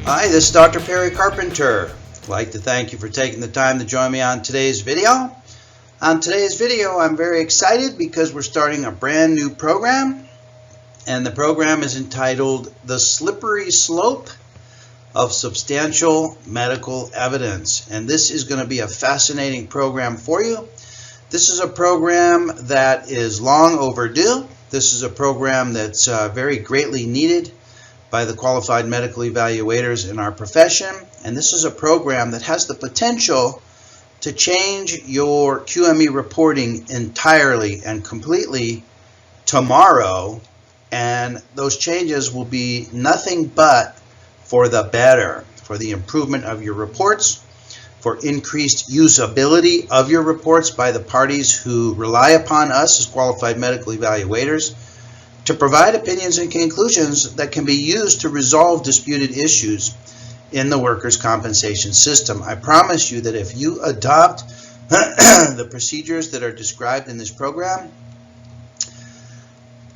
Hi, this is Dr. Perry Carpenter. I'd like to thank you for taking the time to join me on today's video. On today's video, I'm very excited because we're starting a brand new program, and the program is entitled The Slippery Slope of Substantial Medical Evidence. And this is going to be a fascinating program for you. This is a program that is long overdue. This is a program that's very greatly needed by the qualified medical evaluators in our profession, and this is a program that has the potential to change your QME reporting entirely and completely tomorrow, and those changes will be nothing but for the better, for the improvement of your reports, for increased usability of your reports by the parties who rely upon us as qualified medical evaluators to provide opinions and conclusions that can be used to resolve disputed issues in the workers' compensation system. I promise you that if you adopt the procedures that are described in this program,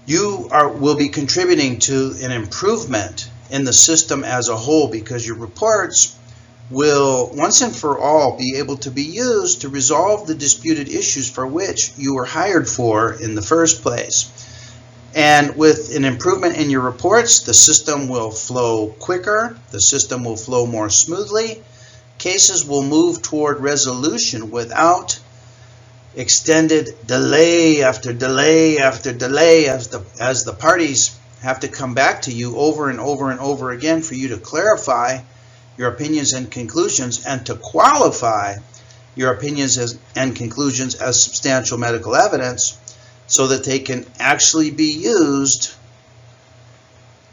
you will be contributing to an improvement in the system as a whole, because your reports will once and for all be able to be used to resolve the disputed issues for which you were hired for in the first place. And with an improvement in your reports, the system will flow quicker, the system will flow more smoothly, cases will move toward resolution without extended delay after delay after delay as the parties have to come back to you over and over and over again for you to clarify your opinions and conclusions and to qualify your opinions and conclusions as substantial medical evidence, so that they can actually be used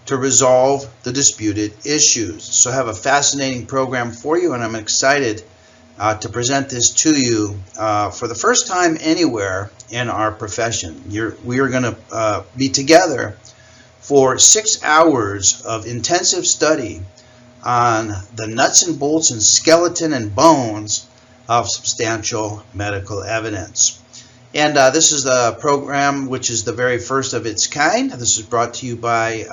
to resolve the disputed issues. So I have a fascinating program for you, and I'm excited to present this to you for the first time anywhere in our profession. We are going to be together for 6 hours of intensive study on the nuts and bolts and skeleton and bones of substantial medical evidence. And this is the program which is the very first of its kind. This is brought to you by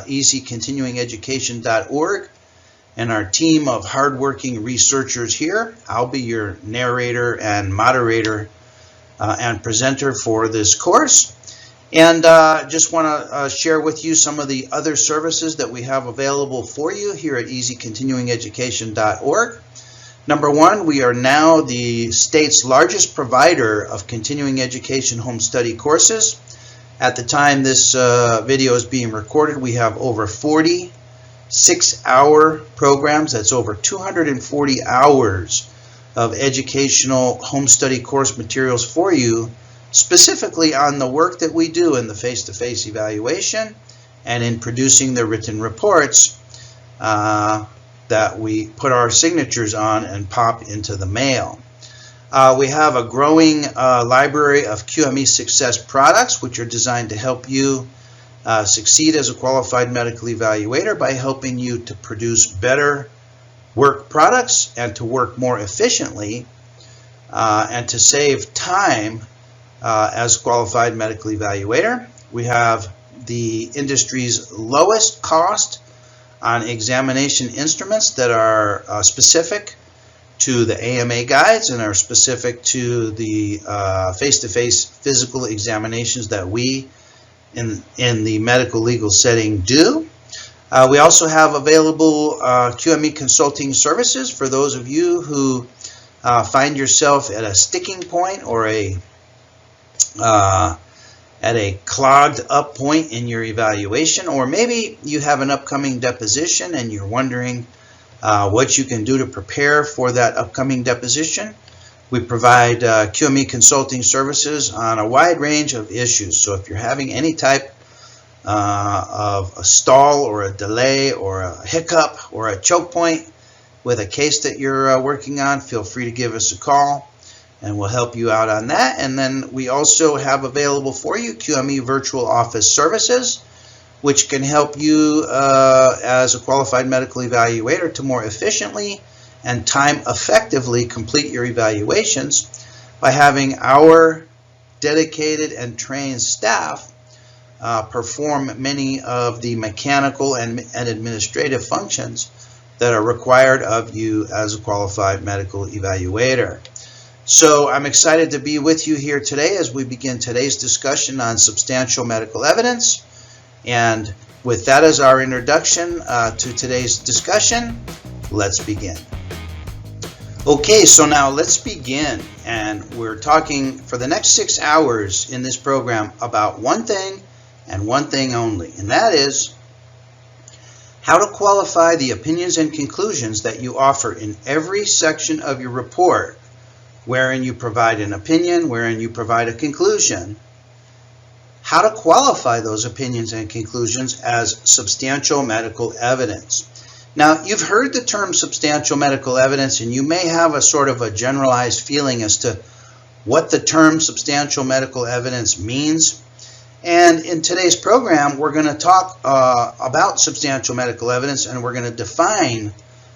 easycontinuingeducation.org and our team of hardworking researchers here. I'll be your narrator and moderator and presenter for this course. And just want to share with you some of the other services that we have available for you here at easycontinuingeducation.org. Number one, we are now the state's largest provider of continuing education home study courses. At the time this video is being recorded, we have over 40 6-hour programs. That's over 240 hours of educational home study course materials for you, specifically on the work that we do in the face-to-face evaluation and in producing the written reports that we put our signatures on and pop into the mail. We have a growing library of QME success products, which are designed to help you succeed as a qualified medical evaluator by helping you to produce better work products and to work more efficiently and to save time as a qualified medical evaluator. We have the industry's lowest cost on examination instruments that are specific to the AMA guides and are specific to the face-to-face physical examinations that we in the medical legal setting do. We also have available QME consulting services for those of you who find yourself at a sticking point or at a clogged up point in your evaluation, or maybe you have an upcoming deposition and you're wondering what you can do to prepare for that upcoming deposition. We provide QME consulting services on a wide range of issues. So if you're having any type of a stall or a delay or a hiccup or a choke point with a case that you're working on, feel free to give us a call and we'll help you out on that. And then we also have available for you QME virtual office services, which can help you as a qualified medical evaluator to more efficiently and time effectively complete your evaluations by having our dedicated and trained staff perform many of the mechanical and administrative functions that are required of you as a qualified medical evaluator. So I'm excited to be with you here today as we begin today's discussion on substantial medical evidence. And with that as our introduction to today's discussion, let's begin. Okay, so now let's begin. And we're talking for the next 6 hours in this program about one thing and one thing only, and that is how to qualify the opinions and conclusions that you offer in every section of your report, wherein you provide an opinion, wherein you provide a conclusion. How to qualify those opinions and conclusions as substantial medical evidence. Now, you've heard the term substantial medical evidence, and you may have a sort of a generalized feeling as to what the term substantial medical evidence means. And in today's program, we're going to talk about substantial medical evidence, and we're going to define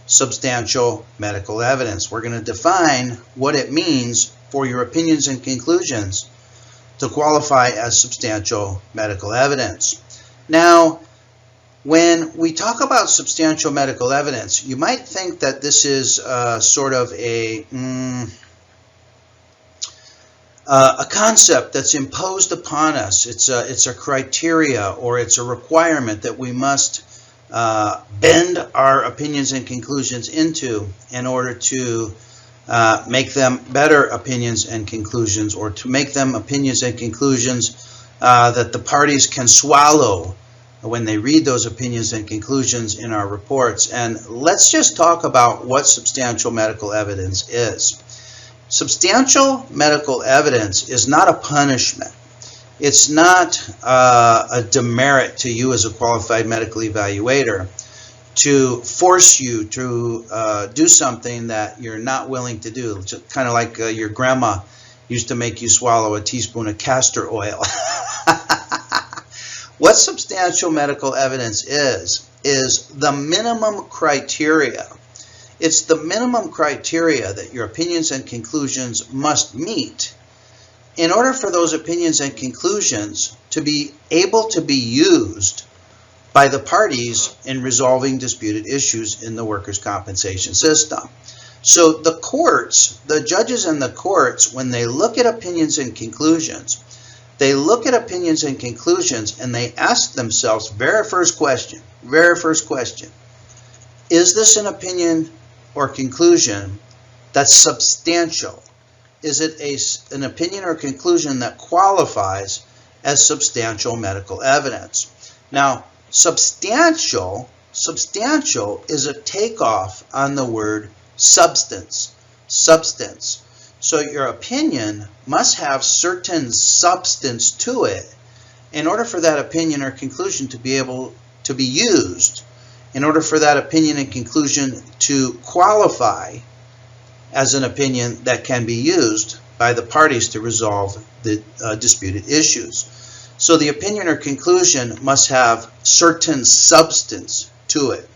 substantial medical evidence. We're going to define what it means for your opinions and conclusions to qualify as substantial medical evidence. Now, when we talk about substantial medical evidence, you might think that this is sort of a concept that's imposed upon us. It's a criteria, or it's a requirement that we must bend our opinions and conclusions into in order to make them better opinions and conclusions, or to make them opinions and conclusions that the parties can swallow when they read those opinions and conclusions in our reports. And let's just talk about what substantial medical evidence is. Substantial medical evidence is not a punishment. It's not a demerit to you as a qualified medical evaluator to force you to do something that you're not willing to do. It's kind of like your grandma used to make you swallow a teaspoon of castor oil. What substantial medical evidence is the minimum criteria. It's the minimum criteria that your opinions and conclusions must meet in order for those opinions and conclusions to be able to be used by the parties in resolving disputed issues in the workers' compensation system. So the courts, the judges and the courts, when they look at opinions and conclusions, they look at opinions and conclusions and they ask themselves, very first question, is this an opinion or conclusion that's substantial? Is it an opinion or conclusion that qualifies as substantial medical evidence? Now, substantial is a takeoff on the word substance. So your opinion must have certain substance to it in order for that opinion or conclusion to be able to be used, in order for that opinion and conclusion to qualify as an opinion that can be used by the parties to resolve the disputed issues. So the opinion or conclusion must have certain substance to it.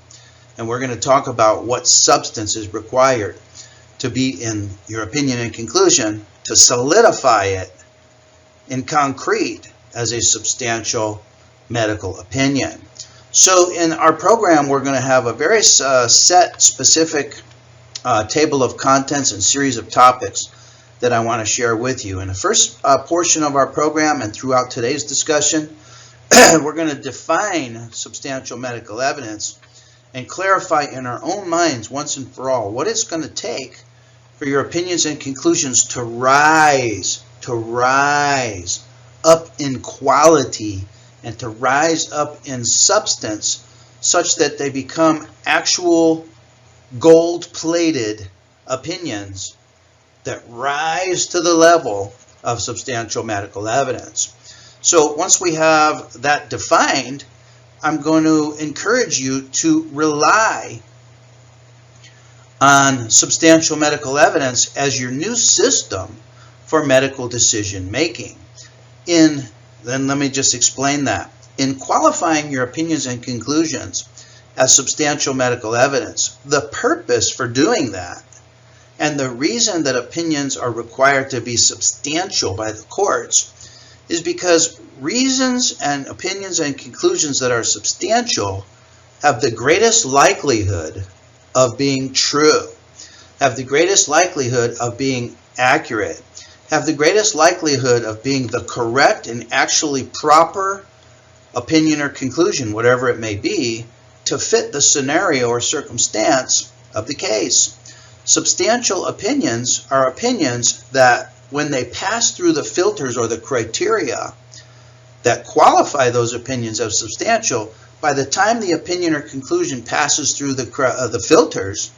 And we're going to talk about what substance is required to be in your opinion and conclusion to solidify it in concrete as a substantial medical opinion. So in our program, we're going to have a very set specific table of contents and series of topics that I want to share with you. In the first portion of our program and throughout today's discussion, we're going to define substantial medical evidence and clarify in our own minds once and for all what it's going to take for your opinions and conclusions to rise up in quality and to rise up in substance such that they become actual gold-plated opinions that rise to the level of substantial medical evidence. So once we have that defined, I'm going to encourage you to rely on substantial medical evidence as your new system for medical decision making. Then let me just explain that. In qualifying your opinions and conclusions as substantial medical evidence, the purpose for doing that and the reason that opinions are required to be substantial by the courts is because reasons and opinions and conclusions that are substantial have the greatest likelihood of being true, have the greatest likelihood of being accurate, have the greatest likelihood of being the correct and actually proper opinion or conclusion, whatever it may be, to fit the scenario or circumstance of the case. Substantial opinions are opinions that, when they pass through the filters or the criteria that qualify those opinions as substantial, by the time the opinion or conclusion passes through the filters,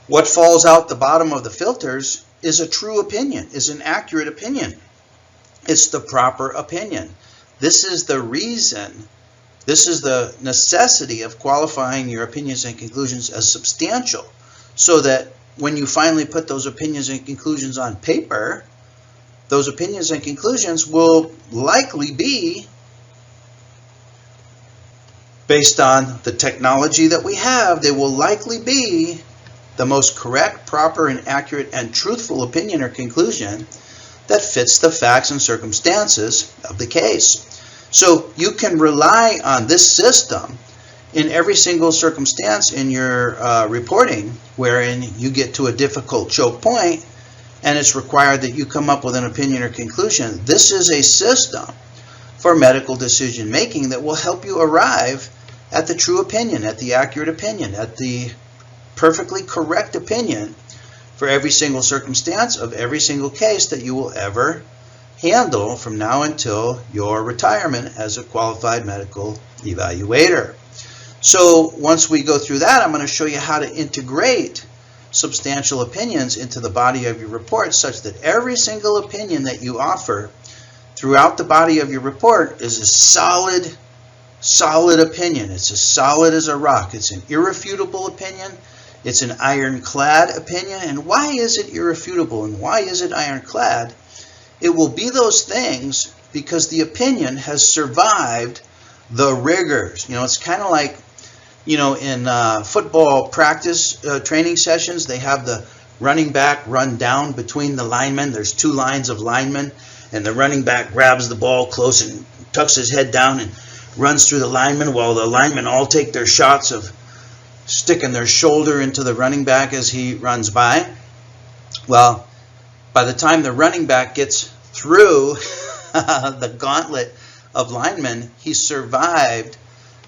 what falls out the bottom of the filters is a true opinion, is an accurate opinion. It's the proper opinion. This is the reason, this is the necessity of qualifying your opinions and conclusions as substantial, so that when you finally put those opinions and conclusions on paper, those opinions and conclusions will likely be based on the technology that we have. They will likely be the most correct, proper, and accurate and truthful opinion or conclusion that fits the facts and circumstances of the case. So you can rely on this system in every single circumstance in your reporting wherein you get to a difficult choke point and it's required that you come up with an opinion or conclusion. This is a system for medical decision making that will help you arrive at the true opinion, at the accurate opinion, at the perfectly correct opinion for every single circumstance of every single case that you will ever handle from now until your retirement as a qualified medical evaluator. So once we go through that, I'm going to show you how to integrate substantial opinions into the body of your report, such that every single opinion that you offer throughout the body of your report is a solid opinion. It's as solid as a rock. It's an irrefutable opinion. It's an ironclad opinion. And why is it irrefutable and why is it ironclad? It will be those things because the opinion has survived the rigors. You know, it's kind of like, you know, in football practice training sessions, they have the running back run down between the linemen. There's two lines of linemen, and the running back grabs the ball close and tucks his head down and runs through the linemen, while the linemen all take their shots of sticking their shoulder into the running back as he runs by. Well, by the time the running back gets through the gauntlet of linemen, he survived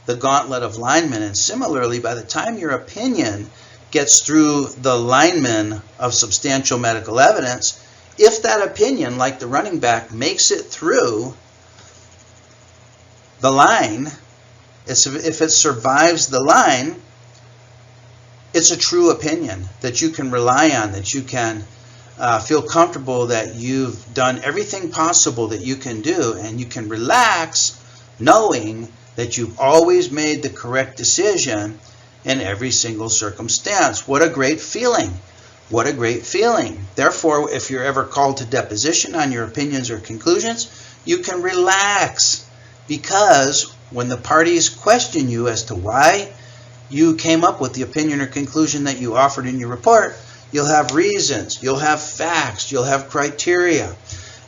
the gauntlet of linemen. And similarly, by the time your opinion gets through the linemen of substantial medical evidence, if that opinion, like the running back, makes it through the line, if it survives the line, it's a true opinion that you can rely on, that you can feel comfortable that you've done everything possible that you can do, and you can relax knowing that you've always made the correct decision in every single circumstance. What a great feeling. What a great feeling. Therefore, if you're ever called to deposition on your opinions or conclusions, you can relax, because when the parties question you as to why you came up with the opinion or conclusion that you offered in your report, you'll have reasons, you'll have facts, you'll have criteria.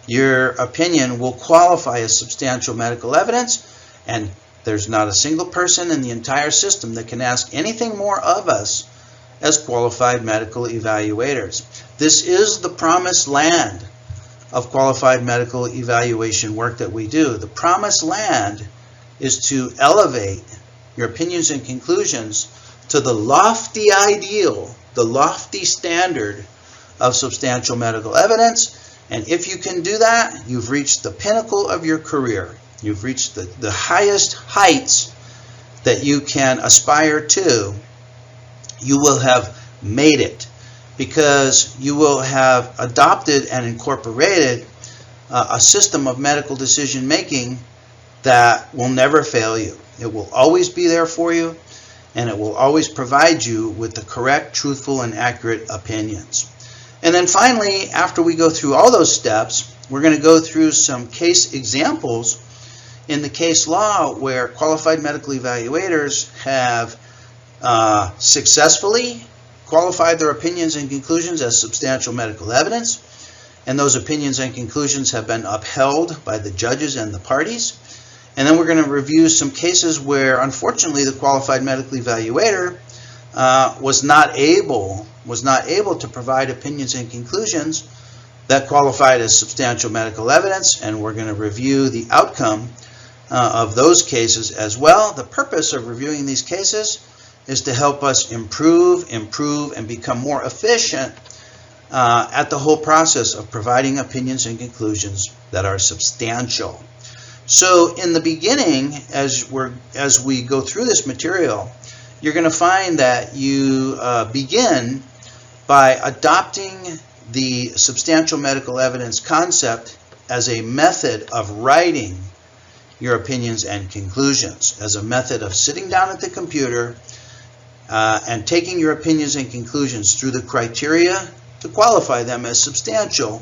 Your opinion will qualify as substantial medical evidence, and there's not a single person in the entire system that can ask anything more of us as qualified medical evaluators. This is the promised land of qualified medical evaluation work that we do. The promised land is to elevate your opinions and conclusions to the lofty ideal, the lofty standard of substantial medical evidence. And if you can do that, you've reached the pinnacle of your career. You've reached the highest heights that you can aspire to. You will have made it, because you will have adopted and incorporated a system of medical decision making that will never fail you. It will always be there for you, and it will always provide you with the correct, truthful, and accurate opinions. And then finally, after we go through all those steps, we're going to go through some case examples in the case law where qualified medical evaluators have successfully qualified their opinions and conclusions as substantial medical evidence, and those opinions and conclusions have been upheld by the judges and the parties. And then we're going to review some cases where, unfortunately, the qualified medical evaluator was not able to provide opinions and conclusions that qualified as substantial medical evidence, and we're going to review the outcome of those cases as well. The purpose of reviewing these cases is to help us improve, and become more efficient at the whole process of providing opinions and conclusions that are substantial. So in the beginning, as we go through this material, you're going to find that you begin by adopting the substantial medical evidence concept as a method of writing your opinions and conclusions, as a method of sitting down at the computer and taking your opinions and conclusions through the criteria to qualify them as substantial.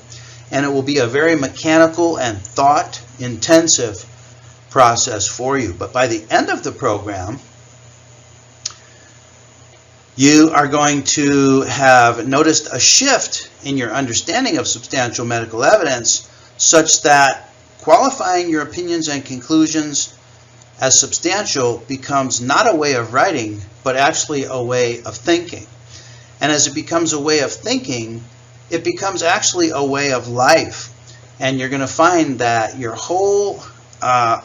And it will be a very mechanical and thought-intensive process for you. But by the end of the program, you are going to have noticed a shift in your understanding of substantial medical evidence, such that qualifying your opinions and conclusions as substantial becomes not a way of writing, but actually a way of thinking. And as it becomes a way of thinking, it becomes actually a way of life. And you're going to find that your whole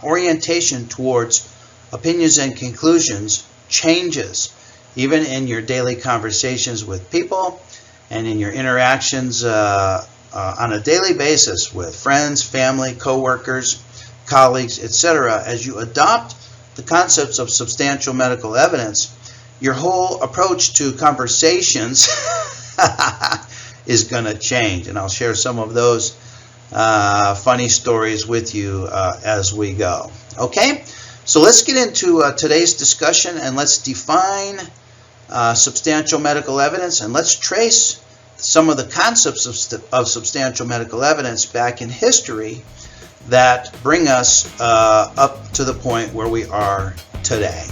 orientation towards opinions and conclusions changes, even in your daily conversations with people and in your interactions on a daily basis with friends, family, co-workers, colleagues, etc. As you adopt the concepts of substantial medical evidence, your whole approach to conversations is going to change. And I'll share some of those funny stories with you as we go. Okay, so let's get into today's discussion, and let's define substantial medical evidence, and let's trace some of the concepts of substantial medical evidence back in history that bring us up to the point where we are today.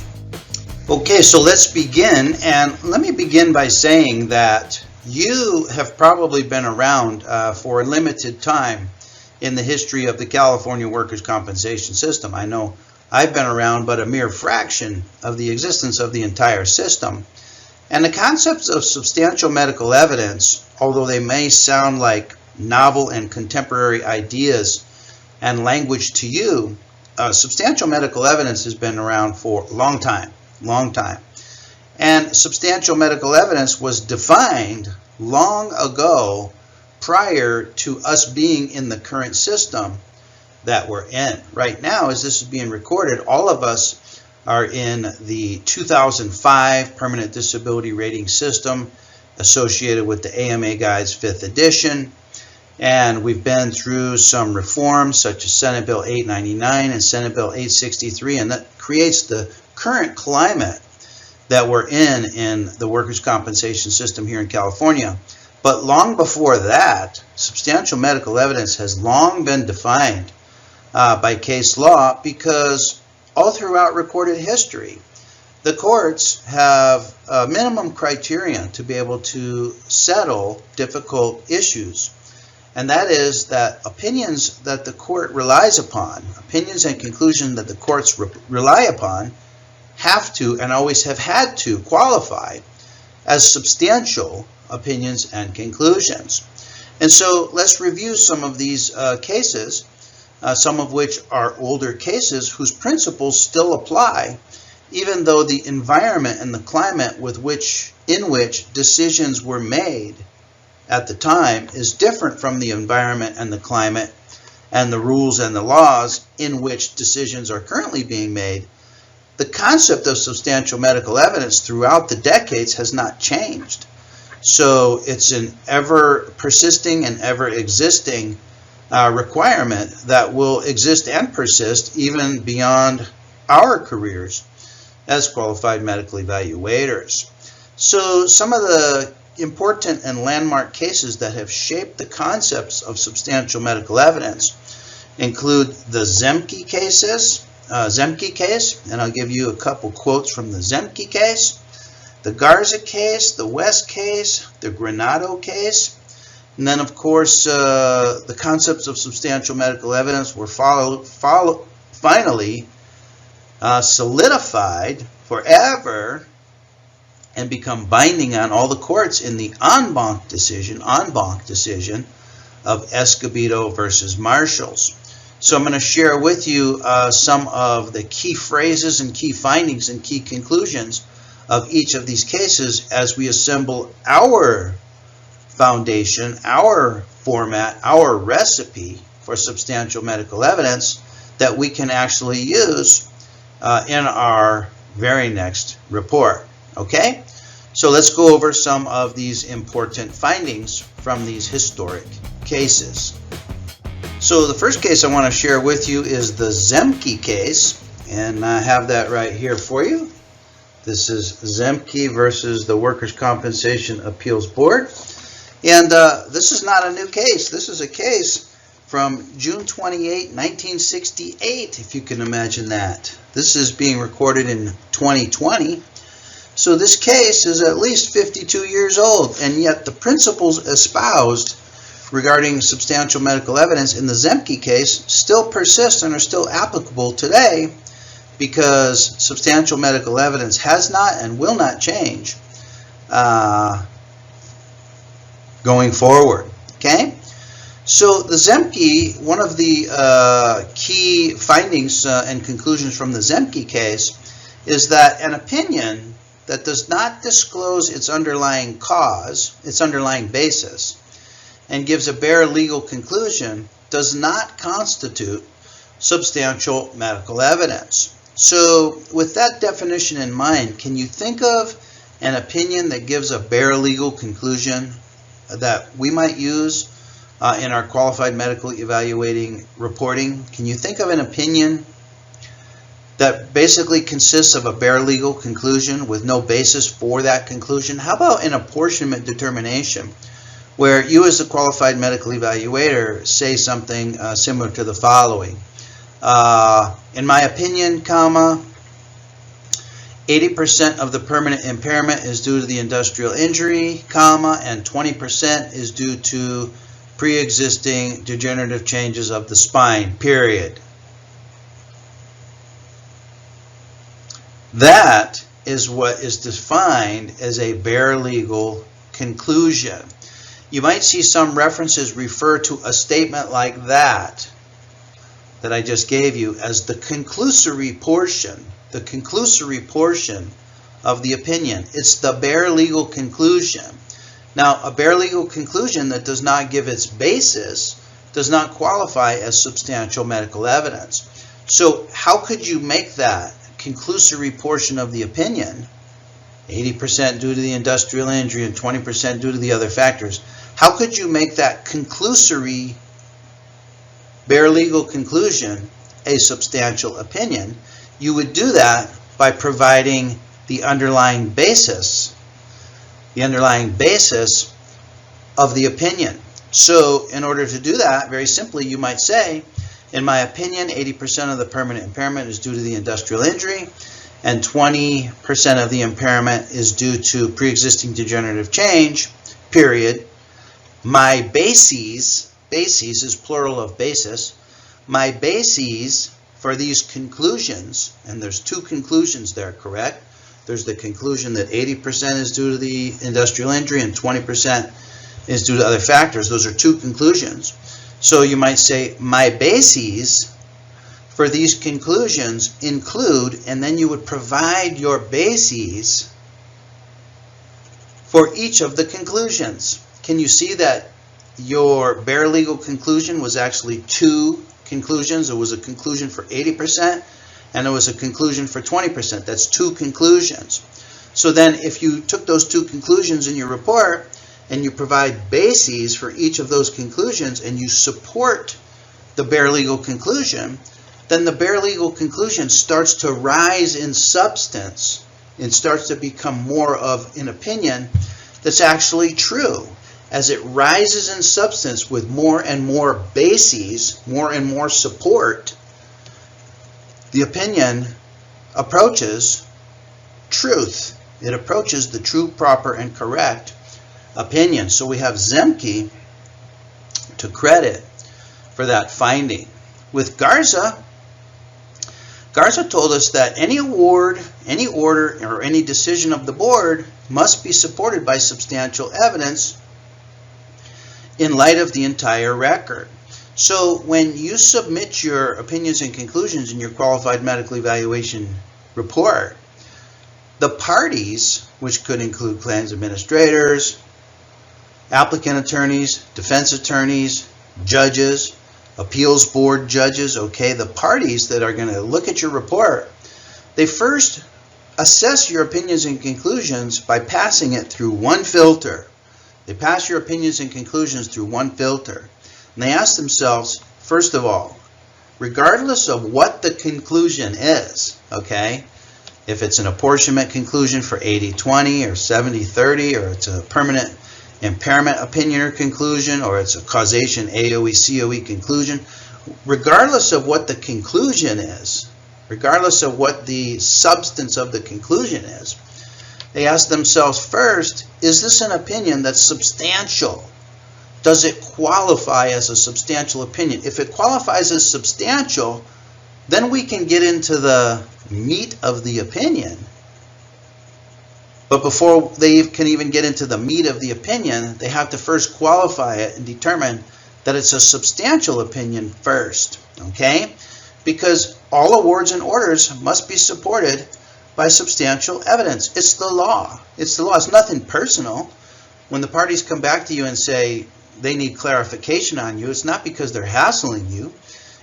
Okay, so let's begin, and let me begin by saying that you have probably been around for a limited time in the history of the California workers' compensation system. I know I've been around but a mere fraction of the existence of the entire system. And the concepts of substantial medical evidence, although they may sound like novel and contemporary ideas and language to you, substantial medical evidence has been around for a long time. And substantial medical evidence was defined long ago, prior to us being in the current system that we're in. Right now, as this is being recorded, all of us are in the 2005 Permanent Disability Rating System associated with the AMA Guides 5th edition. And we've been through some reforms such as Senate Bill 899 and Senate Bill 863, and that creates the current climate that we're in the workers' compensation system here in California. But long before that, substantial medical evidence has long been defined by case law, because all throughout recorded history, the courts have a minimum criterion to be able to settle difficult issues. And that is that opinions that the court relies upon, opinions and conclusions that the courts rely upon, have to and always have had to qualify as substantial opinions and conclusions. And so let's review some of these cases, some of which are older cases whose principles still apply, even though the environment and the climate in which decisions were made at the time is different from the environment and the climate and the rules and the laws in which decisions are currently being made. The concept of substantial medical evidence throughout the decades has not changed. So it's an ever persisting and ever existing requirement that will exist and persist even beyond our careers as qualified medical evaluators. So some of the important and landmark cases that have shaped the concepts of substantial medical evidence include the Zemke case, and I'll give you a couple quotes from the Zemke case, the Garza case, the West case, the Granado case, and then of course the concepts of substantial medical evidence were finally solidified forever and become binding on all the courts in the en banc decision of Escobedo versus Marshalls. So I'm going to share with you some of the key phrases and key findings and key conclusions of each of these cases as we assemble our foundation, our format, our recipe for substantial medical evidence that we can actually use in our very next report. Okay? So let's go over some of these important findings from these historic cases. So the first case I want to share with you is the Zemke case, and I have that right here for you. This is Zemke versus the Workers' Compensation Appeals Board. And this is not a new case. This is a case from June 28, 1968, if you can imagine that. This is being recorded in 2020. So this case is at least 52 years old, and yet the principles espoused regarding substantial medical evidence in the Zemke case still persist and are still applicable today because substantial medical evidence has not and will not change going forward. Okay? So the Zemke, one of the key findings and conclusions from the Zemke case is that an opinion that does not disclose its underlying cause, its underlying basis, and gives a bare legal conclusion does not constitute substantial medical evidence. So with that definition in mind, can you think of an opinion that gives a bare legal conclusion that we might use in our qualified medical evaluating reporting? Can you think of an opinion that basically consists of a bare legal conclusion with no basis for that conclusion? How about an apportionment determination where you as a qualified medical evaluator say something similar to the following. In my opinion, 80% of the permanent impairment is due to the industrial injury, and 20% is due to pre-existing degenerative changes of the spine, period. That is what is defined as a bare legal conclusion. You might see some references refer to a statement like that I just gave you as the conclusory portion of the opinion. It's the bare legal conclusion. Now, a bare legal conclusion that does not give its basis does not qualify as substantial medical evidence. So how could you make that conclusory portion of the opinion, 80% due to the industrial injury and 20% due to the other factors, how could you make that conclusory bare legal conclusion a substantial opinion? You would do that by providing the underlying basis of the opinion. So in order to do that, very simply, you might say, in my opinion, 80% of the permanent impairment is due to the industrial injury, and 20% of the impairment is due to pre-existing degenerative change, period. My bases is plural of basis, my bases for these conclusions, and there's two conclusions there, correct? There's the conclusion that 80% is due to the industrial injury and 20% is due to other factors. Those are two conclusions. So you might say, my bases for these conclusions include, and then you would provide your bases for each of the conclusions. Can you see that your bare legal conclusion was actually two conclusions? It was a conclusion for 80% and it was a conclusion for 20%. That's two conclusions. So then if you took those two conclusions in your report and you provide bases for each of those conclusions and you support the bare legal conclusion, then the bare legal conclusion starts to rise in substance and starts to become more of an opinion that's actually true. As it rises in substance with more and more bases, more and more support, the opinion approaches truth. It approaches the true, proper, and correct opinion. So we have Zemke to credit for that finding. With Garza, Garza told us that any award, any order, or any decision of the board must be supported by substantial evidence in light of the entire record. So when you submit your opinions and conclusions in your qualified medical evaluation report, the parties, which could include claims administrators, applicant attorneys, defense attorneys, judges, appeals board judges, okay, the parties that are going to look at your report, they first assess your opinions and conclusions by passing it through one filter. They pass your opinions and conclusions through one filter. And they ask themselves, first of all, regardless of what the conclusion is, okay, if it's an apportionment conclusion for 80-20 or 70-30, or it's a permanent impairment opinion or conclusion, or it's a causation AOE COE conclusion, regardless of what the conclusion is, regardless of what the substance of the conclusion is, they ask themselves first, is this an opinion that's substantial? Does it qualify as a substantial opinion? If it qualifies as substantial, then we can get into the meat of the opinion. But before they can even get into the meat of the opinion, they have to first qualify it and determine that it's a substantial opinion first, okay? Because all awards and orders must be supported by substantial evidence. It's the law. It's the law. It's nothing personal. When the parties come back to you and say they need clarification on you, it's not because they're hassling you.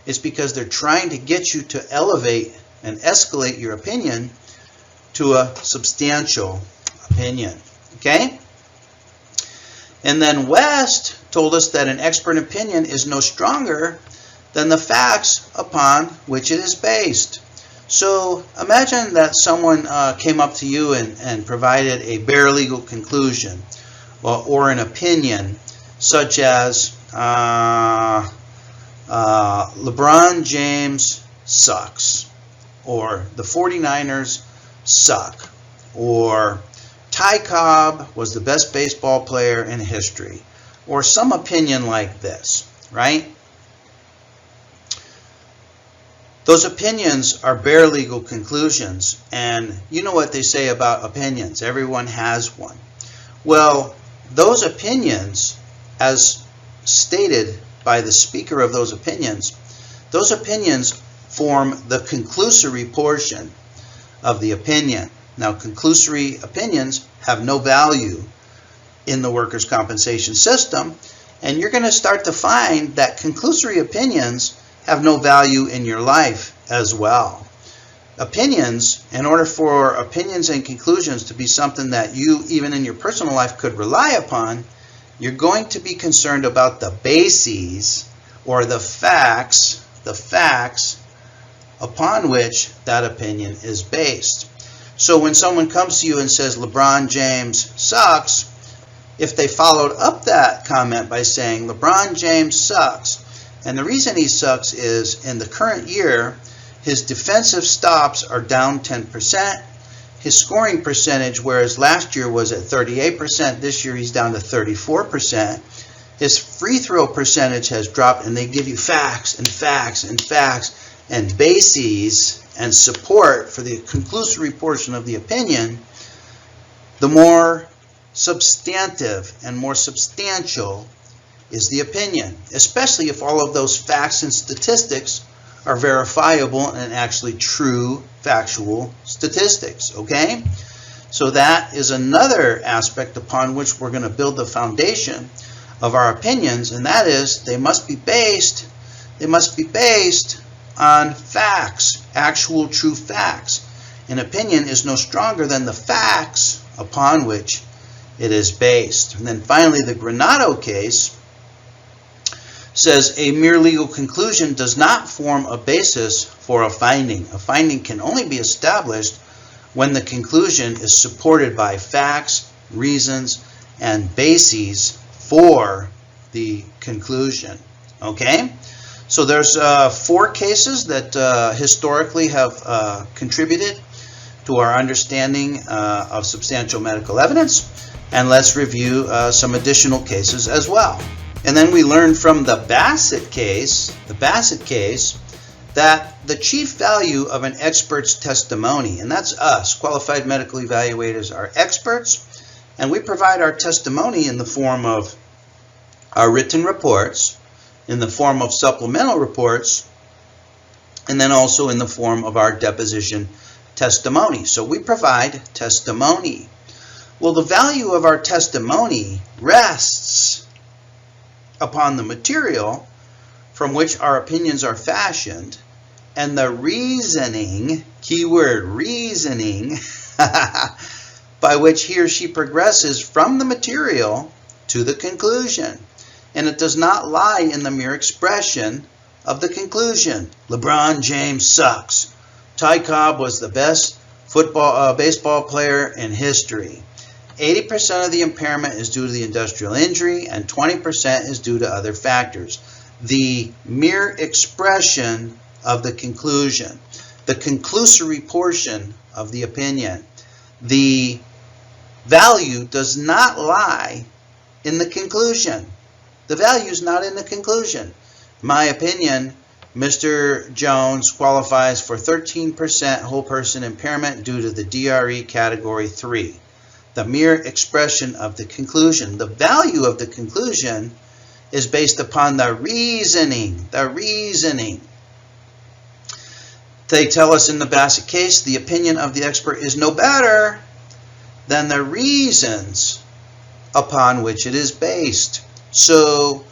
It's because they're trying to get you to elevate and escalate your opinion to a substantial opinion, okay? And then West told us that an expert opinion is no stronger than the facts upon which it is based. So imagine that someone came up to you and provided a bare legal conclusion or an opinion such as LeBron James sucks, or the 49ers suck, or Ty Cobb was the best baseball player in history, or some opinion like this, right? Those opinions are bare legal conclusions, and you know what they say about opinions. Everyone has one. Well, those opinions, as stated by the speaker of those opinions form the conclusory portion of the opinion. Now, conclusory opinions have no value in the workers' compensation system, and you're going to start to find that conclusory opinions have no value in your life as well. Opinions, in order for opinions and conclusions to be something that you, even in your personal life, could rely upon, you're going to be concerned about the bases or the facts upon which that opinion is based. So when someone comes to you and says LeBron James sucks, if they followed up that comment by saying LeBron James sucks, and the reason he sucks is in the current year, his defensive stops are down 10%. His scoring percentage, whereas last year was at 38%, this year he's down to 34%. His free throw percentage has dropped, and they give you facts and facts and facts and bases and support for the conclusory portion of the opinion. The more substantive and more substantial is the opinion, especially if all of those facts and statistics are verifiable and actually true factual statistics, okay? So that is another aspect upon which we're going to build the foundation of our opinions, and that is they must be based on facts, actual true facts. An opinion is no stronger than the facts upon which it is based. And then finally, the Granado case says a mere legal conclusion does not form a basis for a finding. A finding can only be established when the conclusion is supported by facts, reasons, and bases for the conclusion. Okay? So there's 4 cases that historically have contributed to our understanding of substantial medical evidence. And let's review some additional cases as well. And then we learned from the Bassett case that the chief value of an expert's testimony, and that's us, qualified medical evaluators, are experts, and we provide our testimony in the form of our written reports, in the form of supplemental reports, and then also in the form of our deposition testimony. So we provide testimony. Well, the value of our testimony rests upon the material from which our opinions are fashioned and the reasoning, keyword reasoning, by which he or she progresses from the material to the conclusion. And it does not lie in the mere expression of the conclusion. LeBron James sucks. Ty Cobb was the best baseball player in history. 80% of the impairment is due to the industrial injury and 20% is due to other factors. The mere expression of the conclusion, the conclusory portion of the opinion. The value does not lie in the conclusion. The value is not in the conclusion. In my opinion, Mr. Jones qualifies for 13% whole person impairment due to the DRE category 3. The mere expression of the conclusion. The value of the conclusion is based upon the reasoning. The reasoning. They tell us in the Bassett case, the opinion of the expert is no better than the reasons upon which it is based. So,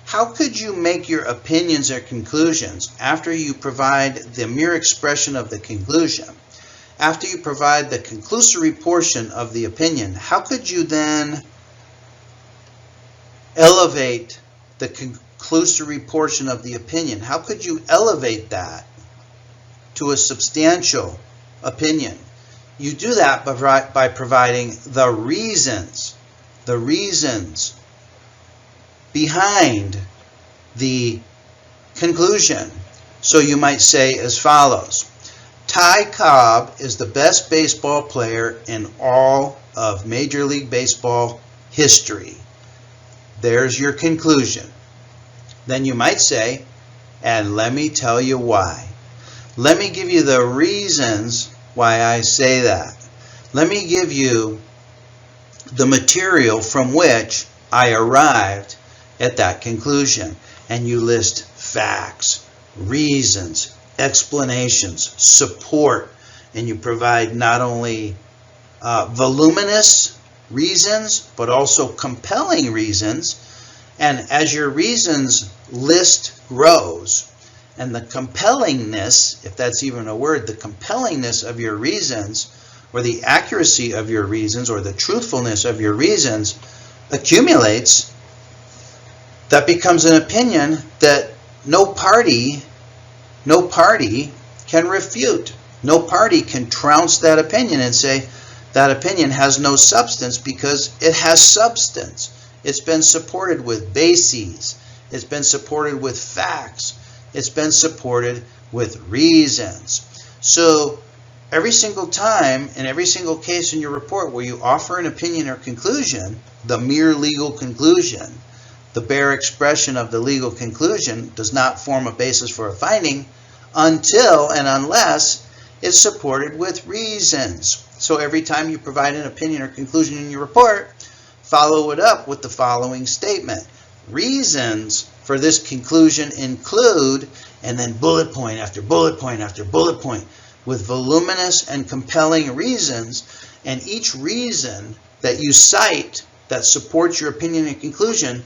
how could you make your opinions or conclusions after you provide the mere expression of the conclusion? After you provide the conclusory portion of the opinion, how could you then elevate the conclusory portion of the opinion? How could you elevate that to a substantial opinion? You do that by providing the reasons behind the conclusion. So you might say as follows: Ty Cobb is the best baseball player in all of Major League Baseball history. There's your conclusion. Then you might say, and let me tell you why. Let me give you the reasons why I say that. Let me give you the material from which I arrived at that conclusion. And you list facts, reasons, explanations, support, and you provide not only voluminous reasons, but also compelling reasons. And as your reasons list grows, and the compellingness, if that's even a word, the compellingness of your reasons, or the accuracy of your reasons, or the truthfulness of your reasons accumulates, that becomes an opinion that no party can refute. No party can trounce that opinion and say that opinion has no substance, because it has substance. It's been supported with bases. It's been supported with facts. It's been supported with reasons. So every single time, in every single case in your report where you offer an opinion or conclusion, the mere legal conclusion, the bare expression of the legal conclusion does not form a basis for a finding until and unless it's supported with reasons. So every time you provide an opinion or conclusion in your report, follow it up with the following statement. Reasons for this conclusion include, and then bullet point after bullet point after bullet point, with voluminous and compelling reasons, and each reason that you cite that supports your opinion and conclusion,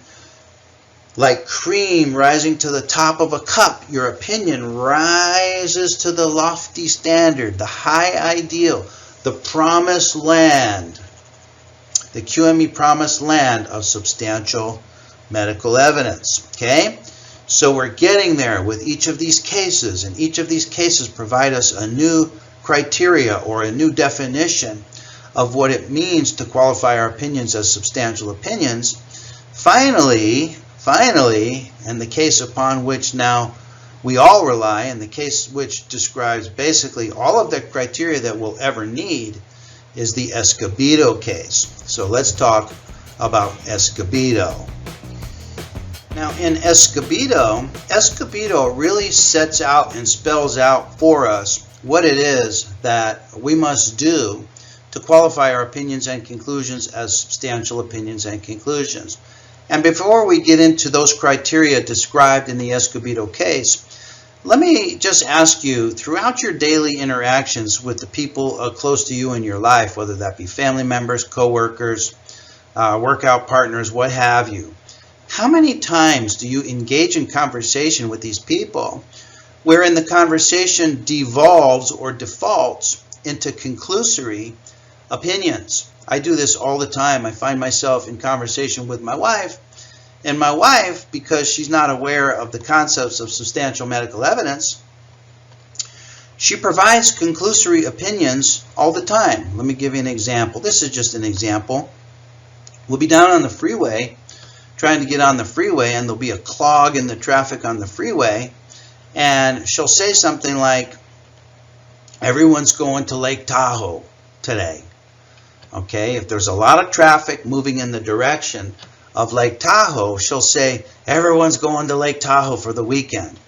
like cream rising to the top of a cup, your opinion rises to the lofty standard, the high ideal, the promised land, the QME promised land of substantial medical evidence. Okay? So we're getting there with each of these cases, and each of these cases provide us a new criteria or a new definition of what it means to qualify our opinions as substantial opinions. Finally, and the case upon which now we all rely, and the case which describes basically all of the criteria that we'll ever need, is the Escobedo case. So let's talk about Escobedo. Now in Escobedo, Escobedo really sets out and spells out for us what it is that we must do to qualify our opinions and conclusions as substantial opinions and conclusions. And before we get into those criteria described in the Escobedo case, let me just ask you, throughout your daily interactions with the people close to you in your life, whether that be family members, co-workers, workout partners, what have you, how many times do you engage in conversation with these people wherein the conversation devolves or defaults into conclusory opinions? I do this all the time. I find myself in conversation with my wife, and my wife, because she's not aware of the concepts of substantial medical evidence, she provides conclusory opinions all the time. Let me give you an example. This is just an example. We'll be down on the freeway, trying to get on the freeway, and there'll be a clog in the traffic on the freeway, and she'll say something like, everyone's going to Lake Tahoe today. Okay, if there's a lot of traffic moving in the direction of Lake Tahoe, she'll say, everyone's going to Lake Tahoe for the weekend.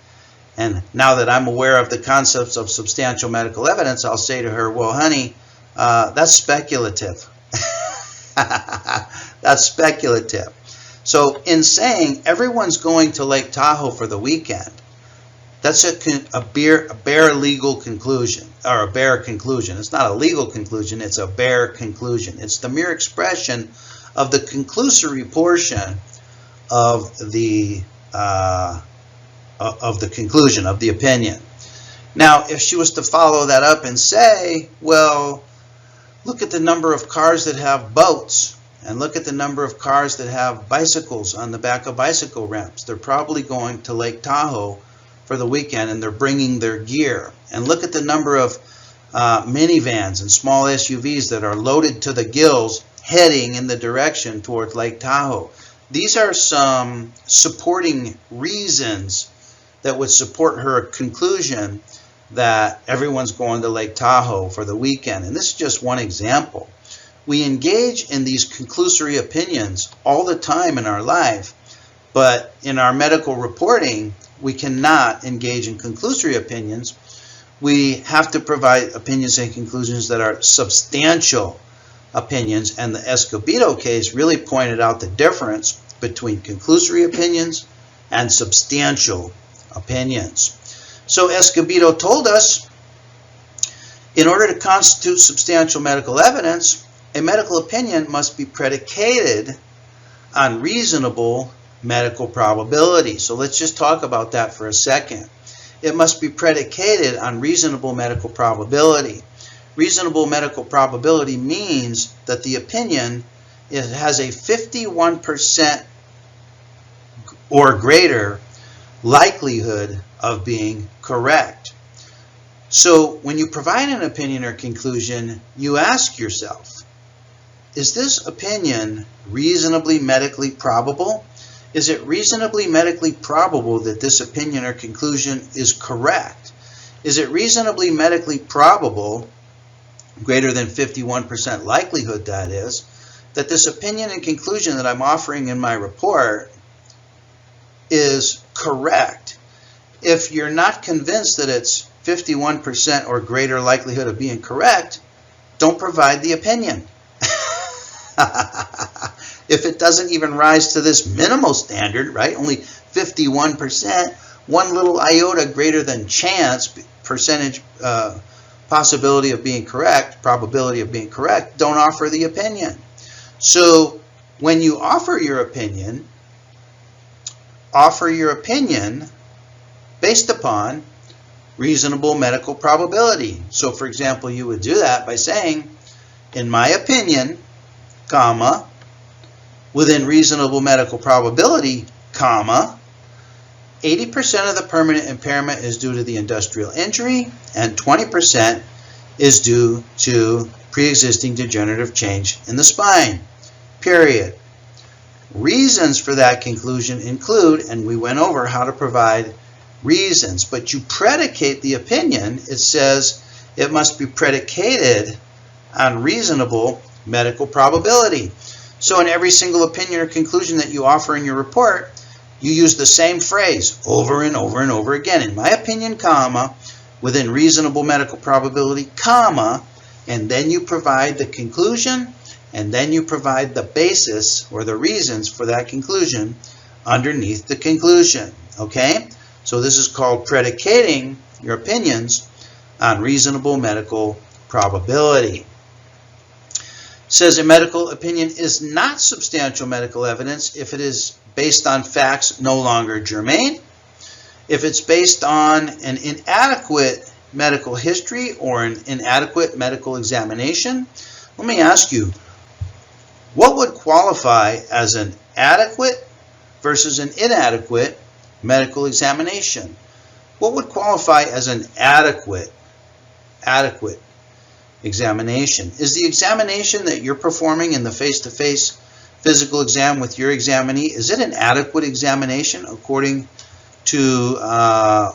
And now that I'm aware of the concepts of substantial medical evidence, I'll say to her, well, honey, that's speculative. That's speculative. So in saying everyone's going to Lake Tahoe for the weekend, that's a bare legal conclusion, or a bare conclusion. It's not a legal conclusion, it's a bare conclusion. It's the mere expression of the conclusory portion of the conclusion, of the opinion. Now, if she was to follow that up and say, well, look at the number of cars that have boats, and look at the number of cars that have bicycles on the back of bicycle ramps. They're probably going to Lake Tahoe for the weekend, and they're bringing their gear. And look at the number of minivans and small SUVs that are loaded to the gills heading in the direction towards Lake Tahoe. These are some supporting reasons that would support her conclusion that everyone's going to Lake Tahoe for the weekend. And this is just one example. We engage in these conclusory opinions all the time in our life, but in our medical reporting, we cannot engage in conclusory opinions. We have to provide opinions and conclusions that are substantial opinions, and the Escobedo case really pointed out the difference between conclusory opinions and substantial opinions. So Escobedo told us, in order to constitute substantial medical evidence, a medical opinion must be predicated on reasonable medical probability. So let's just talk about that for a second. It must be predicated on reasonable medical probability. Reasonable medical probability means that the opinion has a 51% or greater likelihood of being correct. So when you provide an opinion or conclusion, you ask yourself, is this opinion reasonably medically probable? Is it reasonably medically probable that this opinion or conclusion is correct? Is it reasonably medically probable, greater than 51% likelihood that is, that this opinion and conclusion that I'm offering in my report is correct? If you're not convinced that it's 51% or greater likelihood of being correct, don't provide the opinion. If it doesn't even rise to this minimal standard, right, only 51%, one little iota greater than chance, percentage possibility of being correct, probability of being correct, don't offer the opinion. So when you offer your opinion based upon reasonable medical probability. So for example, you would do that by saying, in my opinion, comma, within reasonable medical probability, comma, 80% of the permanent impairment is due to the industrial injury, and 20% is due to pre-existing degenerative change in the spine, period. Reasons for that conclusion include, and we went over how to provide reasons, but you predicate the opinion. It says it must be predicated on reasonable medical probability. So in every single opinion or conclusion that you offer in your report, you use the same phrase over and over and over again. In my opinion, comma, within reasonable medical probability, comma, and then you provide the conclusion, and then you provide the basis or the reasons for that conclusion underneath the conclusion. Okay? So this is called predicating your opinions on reasonable medical probability. Says a medical opinion is not substantial medical evidence if it is based on facts no longer germane, if it's based on an inadequate medical history or an inadequate medical examination. Let me ask you, what would qualify as an adequate versus an inadequate medical examination? What would qualify as an adequate examination? Is the examination that you're performing in the face-to-face physical exam with your examinee, is it an adequate examination according to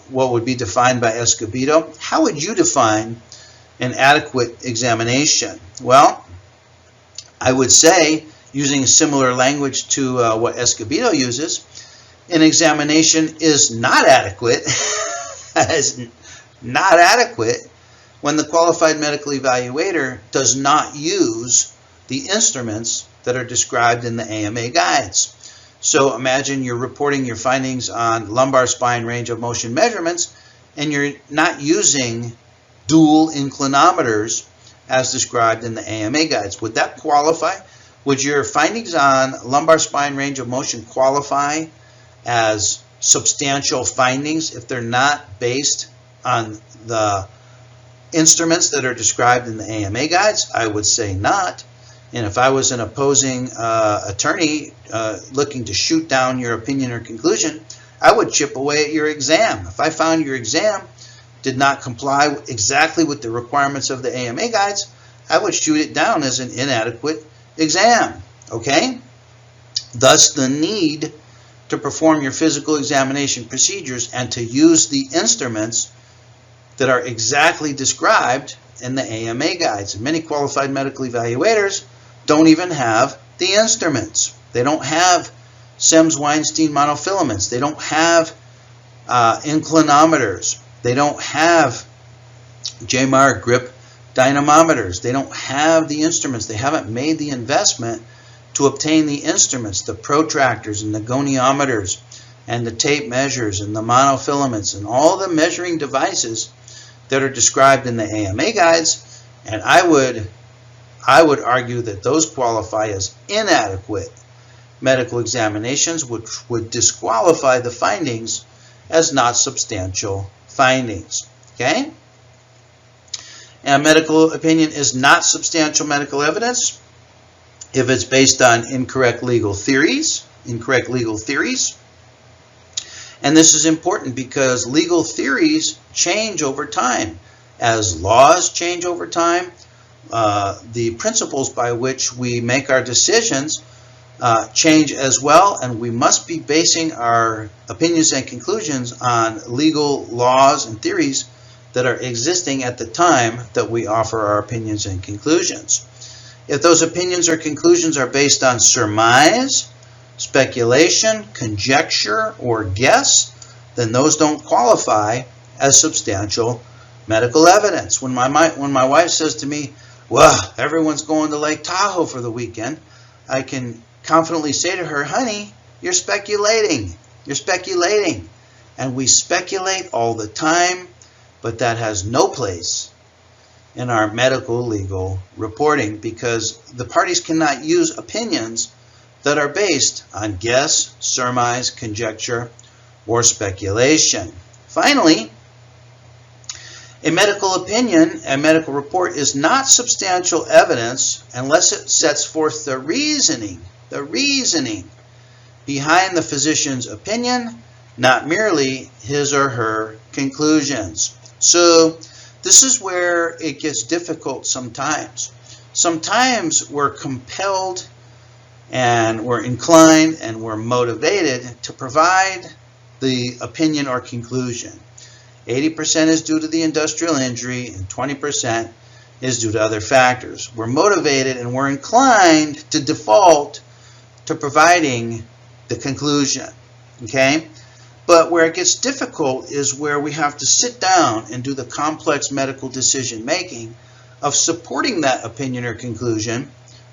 what would be defined by Escobedo? How would you define an adequate examination? Well, I would say, using similar language to what Escobedo uses, an examination is not adequate, is not adequate when the qualified medical evaluator does not use the instruments that are described in the AMA guides. So imagine you're reporting your findings on lumbar spine range of motion measurements and you're not using dual inclinometers as described in the AMA guides. Would that qualify? Would your findings on lumbar spine range of motion qualify as substantial findings if they're not based on the instruments that are described in the AMA guides? I would say not. And if I was an opposing attorney looking to shoot down your opinion or conclusion, I would chip away at your exam. If I found your exam did not comply exactly with the requirements of the AMA guides, I would shoot it down as an inadequate exam. Okay? Thus, the need to perform your physical examination procedures and to use the instruments that are exactly described in the AMA guides. And many qualified medical evaluators don't even have the instruments. They don't have Sims-Weinstein monofilaments. They don't have inclinometers. They don't have JMAR grip dynamometers. They don't have the instruments. They haven't made the investment to obtain the instruments, the protractors and the goniometers and the tape measures and the monofilaments and all the measuring devices that are described in the AMA guides. And I would argue that those qualify as inadequate medical examinations, which would disqualify the findings as not substantial findings. Okay? And a medical opinion is not substantial medical evidence if it's based on incorrect legal theories. And this is important because legal theories change over time. As laws change over time, the principles by which we make our decisions change as well, and we must be basing our opinions and conclusions on legal laws and theories that are existing at the time that we offer our opinions and conclusions. If those opinions or conclusions are based on surmise, speculation, conjecture, or guess, then those don't qualify as substantial medical evidence. When my wife says to me, well, everyone's going to Lake Tahoe for the weekend, I can confidently say to her, honey, you're speculating. You're speculating. And we speculate all the time, but that has no place in our medical legal reporting because the parties cannot use opinions that are based on guess, surmise, conjecture, or speculation. Finally, a medical opinion, a medical report, is not substantial evidence unless it sets forth the reasoning behind the physician's opinion, not merely his or her conclusions. So this is where it gets difficult sometimes. Sometimes we're compelled and we're inclined and we're motivated to provide the opinion or conclusion. 80% is due to the industrial injury and 20% is due to other factors. We're motivated and we're inclined to default to providing the conclusion. Okay? But where it gets difficult is where we have to sit down and do the complex medical decision making of supporting that opinion or conclusion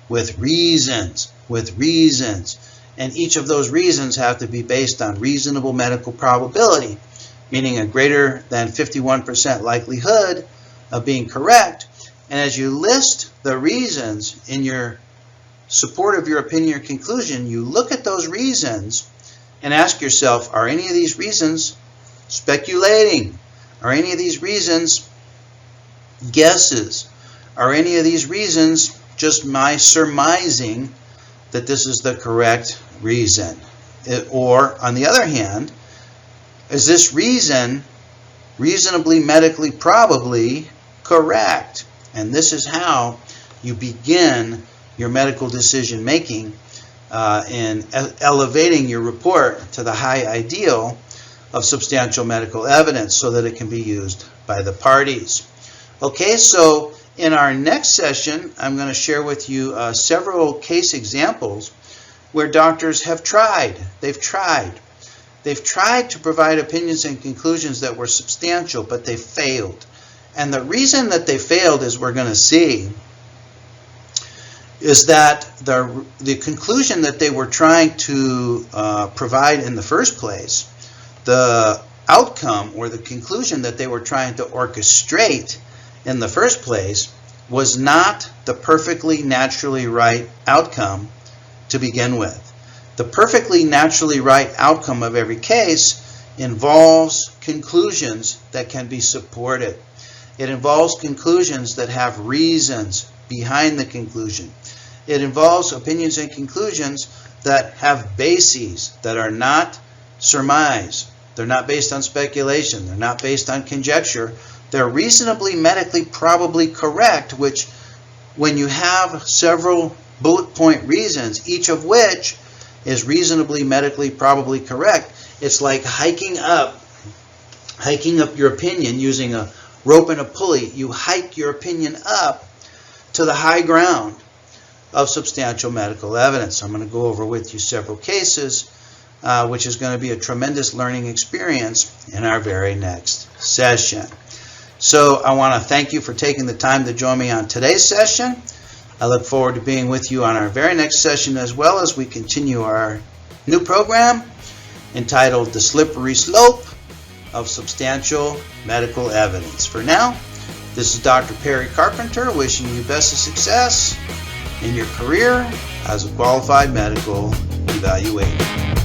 with reasons. And each of those reasons have to be based on reasonable medical probability, meaning a greater than 51% likelihood of being correct. And as you list the reasons in your support of your opinion or conclusion, you look at those reasons and ask yourself, are any of these reasons speculating? Are any of these reasons guesses? Are any of these reasons just my surmising that this is the correct reason? Or, on the other hand, is this reason reasonably medically probably correct? And this is how you begin your medical decision making in elevating your report to the high ideal of substantial medical evidence so that it can be used by the parties. Okay, so in our next session, I'm going to share with you several case examples where doctors have tried. They've tried to provide opinions and conclusions that were substantial, but they failed. And the reason that they failed, as we're going to see, is that the conclusion that they were trying to provide in the first place, the outcome or the conclusion that they were trying to orchestrate in the first place, was not the perfectly naturally right outcome to begin with. The perfectly naturally right outcome of every case involves conclusions that can be supported. It involves conclusions that have reasons behind the conclusion. It involves opinions and conclusions that have bases, that are not surmise. They're not based on speculation. They're not based on conjecture. They're reasonably medically probably correct, which when you have several bullet point reasons, each of which is reasonably medically probably correct, it's like hiking up your opinion using a rope and a pulley. You hike your opinion up to the high ground of substantial medical evidence. I'm going to go over with you several cases, which is going to be a tremendous learning experience in our very next session. So I want to thank you for taking the time to join me on today's session. I look forward to being with you on our very next session, as well as we continue our new program entitled The Slippery Slope of Substantial Medical Evidence. For now, this is Dr. Perry Carpenter wishing you best of success in your career as a qualified medical evaluator.